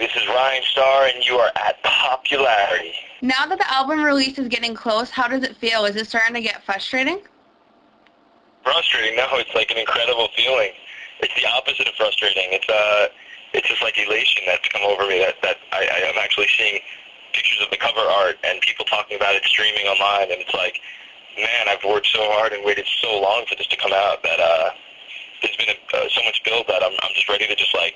this is Ryan Starr, and you are at Popularity. Now that the album release is getting close, how does it feel? Is it starting to get frustrating? Frustrating? No, it's like an incredible feeling. It's the opposite of frustrating. It's just like elation that's come over me that I am actually seeing pictures of the cover art and people talking about it streaming online, and it's like, man, I've worked so hard and waited so long for this to come out that there's been so much build that I'm just ready to just like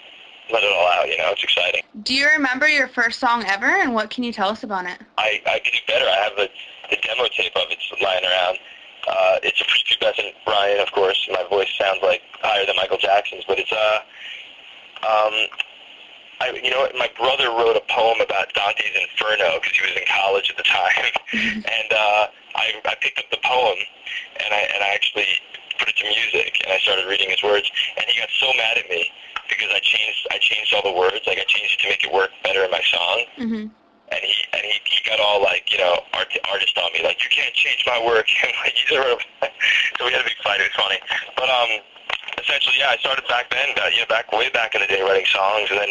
let it all out. You know, it's exciting. Do you remember your first song ever, and what can you tell us about it? I can do better. I have the demo tape of it lying around. It's a prepubescent Ryan, of course. My voice sounds like higher than Michael Jackson's, but it's you know what? My brother wrote a poem about Dante's Inferno because he was in college at the time, and I picked up the poem and I actually put it to music and I started reading his words, and he got so mad at me because I changed all the words, like I changed it to make it work better in my song. Mm-hmm. And he got all like, you know, artist on me, like, you can't change my work. And like, so we had a big fight. It was funny, but essentially, yeah, I started back then, way back in the day, writing songs, and then,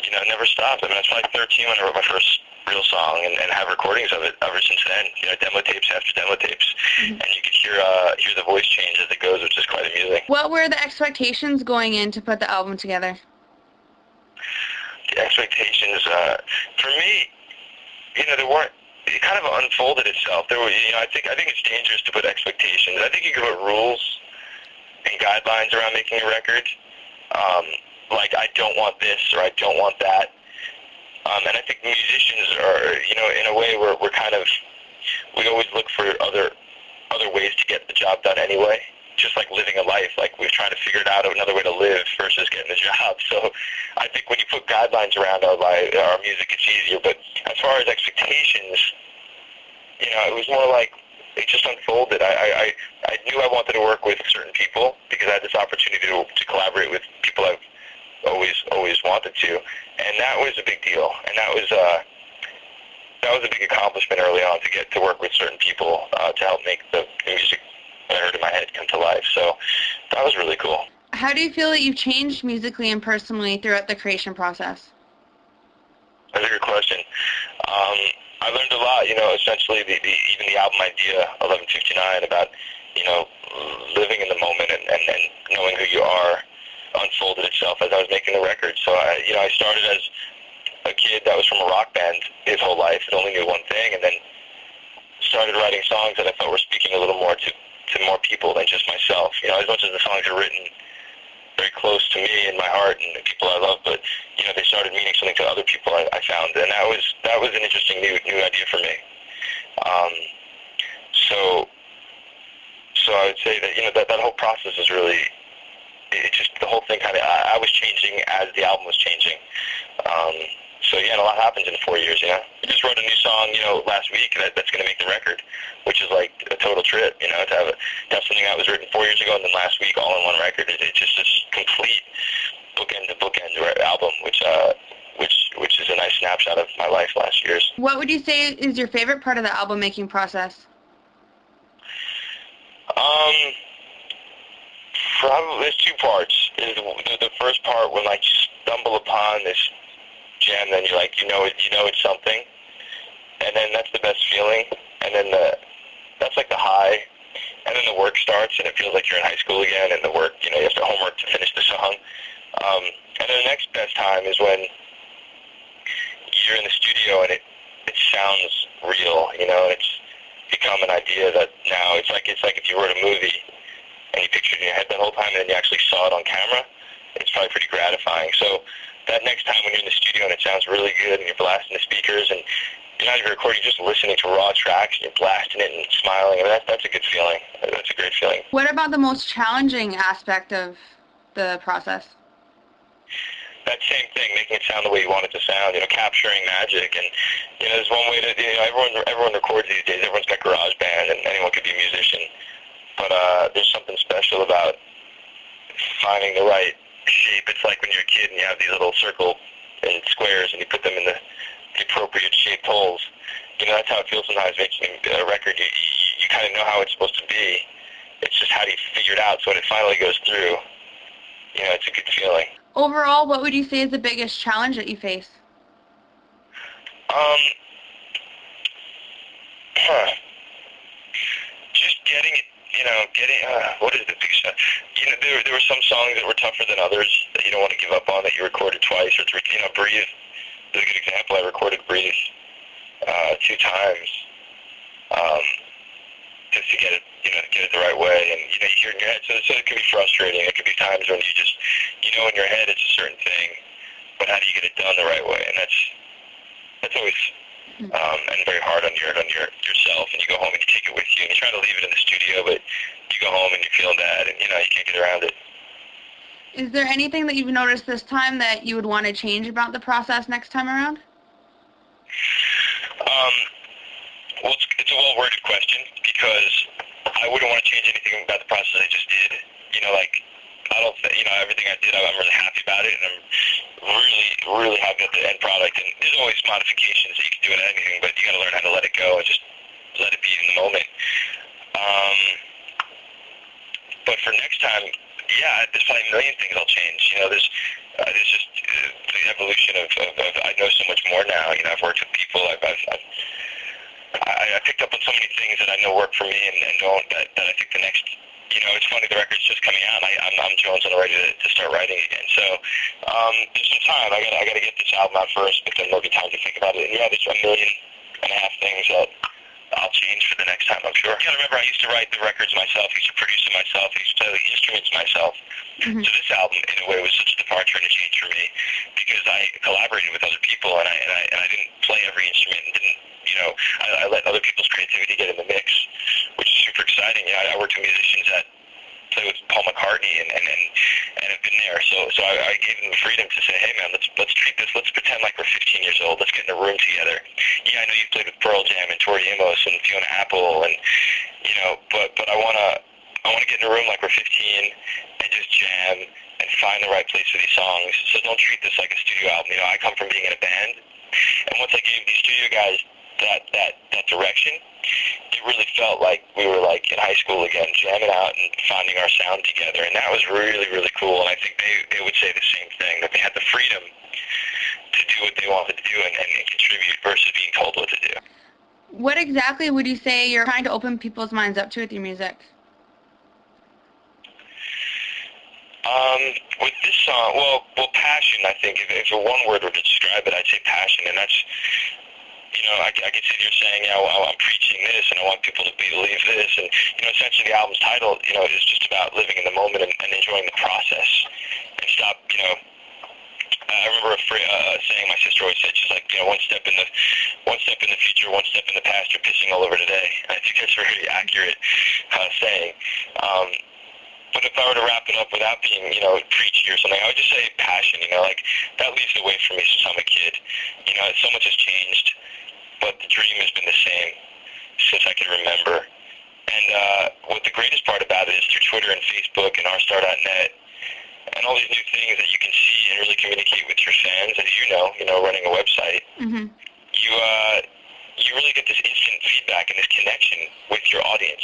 you know, never stopped. I mean, I was probably 13 when I wrote my first real song, and have recordings of it ever since then. You know, demo tapes after demo tapes, and you could hear the voice change as it goes, which is quite amusing. What were the expectations going in to put the album together? The expectations, for me, you know, it kind of unfolded itself. There were, you know, I think it's dangerous to put expectations. I think you can put rules and guidelines around making a record, like I don't want this or I don't want that. And I think musicians are, you know, in a way we always look for other ways to get the job done anyway. Just like living a life, like we're trying to figure it out another way to live versus getting a job. So I think when you put guidelines around our music, it's easier. But as far as expectations, you know, it was more like it just unfolded. I knew I wanted to work with certain people because I had this opportunity to collaborate with people I've always wanted to, and that was a big deal. And that was a big accomplishment early on to get to work with certain people to help make the music I heard in my head come to life. So that was really cool. How do you feel that you've changed musically and personally throughout the creation process? That's a good question. I learned a lot, you know, essentially even the album idea, 11:59, about, you know, living in the moment and knowing who you are unfolded itself as I was making the record. So I started as a kid that was from a rock band his whole life and only knew one thing, and then started writing songs that I felt were speaking a little more to more people than just myself. You know, as much as the songs are written very close to me and my heart and the people I love, but, you know, they started meaning something to other people I found, and that was an interesting new idea for me. So I would say that, you know, that whole process is really, it just, the whole thing kind of, I was changing as the album was changing. So yeah, and a lot happens in 4 years, you know. I just wrote a new song, you know, last week that's going to make the record, which is like a total trip, you know, to have something that was written 4 years ago and then last week all in one record. It's just this complete bookend to bookend album, which is a nice snapshot of my life last year's. What would you say is your favorite part of the album making process? Probably there's two parts. There's the first part when like you stumble upon this gem, then you're like, you know it's something, and then that's the best feeling, and then that's like the high, and then the work starts and it feels like you're in high school again, and the work, you know, you have to homework to finish the song, and then the next best time is when you're in the studio and it sounds real, you know, and it's become an idea that now it's like if you wrote a movie and you pictured it in your head that whole time and then you actually saw it on camera. It's probably pretty gratifying. So that next time when you're in the studio and it sounds really good and you're blasting the speakers and you're not even recording, you're just listening to raw tracks and you're blasting it and smiling, I mean, that's a good feeling. That's a great feeling. What about the most challenging aspect of the process? That same thing, making it sound the way you want it to sound, you know, capturing magic. And, you know, there's one way to, you know, everyone records these days. Everyone's got GarageBand and anyone could be a musician. But there's something special about finding the right shape. It's like when you're a kid and you have these little circle and squares and you put them in the appropriate shaped holes. You know, that's how it feels sometimes making a record. You kind of know how it's supposed to be. It's just how do you figure it out so when it finally goes through, you know, it's a good feeling. Overall, what would you say is the biggest challenge that you face? Um, huh. Just getting it, what is the big shot? There were some songs that were tougher than others that you don't want to give up on, that you recorded twice or three. Breathe is a good example. I recorded Breathe 2 times, um, just to get it, get it the right way. And, you hear in your head, so it can be frustrating. It could be times when you just, in your head it's a certain thing, but how do you get it done the right way? And that's always and very hard on yourself, and you go home and you take it with you, and you try to leave it in the studio, but you go home and you're feeling bad, and you can't get around it. Is there anything that you've noticed this time that you would want to change about the process next time around? Well, it's a well-worded question, because I wouldn't want to change anything about the process I just did. I don't think, everything I did, I'm really happy about it, and I'm really, really happy with the end product. And there's always modifications that you can do in anything, but you got to learn how to let it go and just let it be in the moment. But for next time, yeah, there's probably a million things I'll change. There's just the evolution of I know so much more now. I've worked with people. I picked up on so many things that I know work for me and don't, that I think the next, it's funny, the record's just coming out, and I'm jonesing already to start writing again. So there's some time. I got to get this album out first, but then there'll be time to think about it. And yeah, there's 1.5 million things that I'll change for the next time, I'm sure. I remember I used to write the records myself, I used to produce them myself, I used to play the instruments myself. Mm-hmm. So this album, in a way, was such a departure and a change for me, because I collaborated with other people, and I didn't play every instrument, and didn't, I let other people's creativity get in the mix, which is super exciting. I worked with musicians that play with Paul McCartney and have been there. So I gave them the freedom to say, hey man, let's treat this. Let's pretend like we're 15 years old. Let's get in a room together. Yeah, I know you've played with Pearl Jam and Tori Amos and Fiona Apple, and but I wanna get in a room like we're 15 and just jam and find the right place for these songs. So don't treat this like a studio album. I come from being in a band, and once I gave these studio guys that direction, it really felt like we were like in high school again, jamming out and finding our sound together, and that was really, really cool. And I think they would say the same thing, that they had the freedom to do what they wanted to do and contribute versus being told what to do. What exactly would you say you're trying to open people's minds up to with your music? With this song, well, passion, I think, if one word were to describe it, I'd say passion, and that's, I could sit here saying, I'm preaching this, and I want people to believe this, and, essentially the album's title, is just about living in the moment and enjoying the process, and stop, I remember a saying my sister always said. She's like, one step in the future, one step in the past, you're pissing all over today. And I think that's a really accurate saying. But if I were to wrap it up without being, preachy or something, I would just say passion. That leads the way for me since I'm a kid. So much has changed, but the dream has been the same since I can remember. And what the greatest part about it is, through Twitter and Facebook and rstar.net and all these new things that you can see and really communicate with your fans, as running a website, Mm-hmm. you really get this instant feedback and this connection with your audience,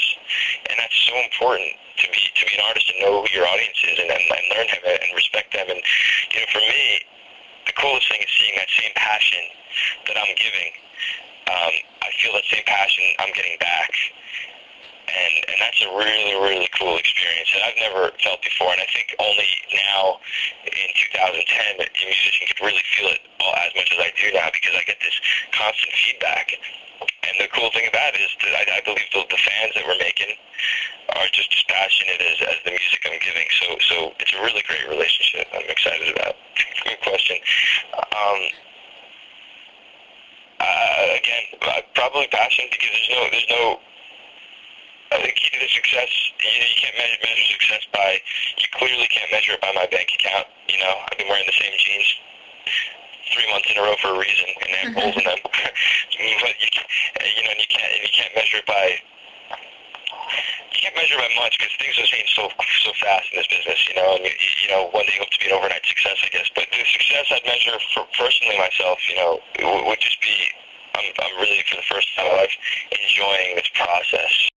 and that's so important to be an artist and know who your audience is, and learn them and respect them. And for me, the coolest thing is seeing that same passion that I'm giving. I feel that same passion I'm getting back. And that's a really, really cool experience that I've never felt before. And I think only now, in 2010, that a musician could really feel it as much as I do now, because I get this constant feedback. And the cool thing about it is that I believe the fans that we're making are just as passionate as the music I'm giving. So it's a really great relationship I'm excited about. Good question. Again, probably passion, because there's no the key to the success, you can't measure success you clearly can't measure it by my bank account. I've been wearing the same jeans 3 months in a row for a reason, and they have holes in them. But you can't measure it by much, because things have changed so fast in this business, and one day you hope to be an overnight success, I guess. But the success I'd measure for personally myself, would just be, I'm really, for the first time in my life, enjoying this process.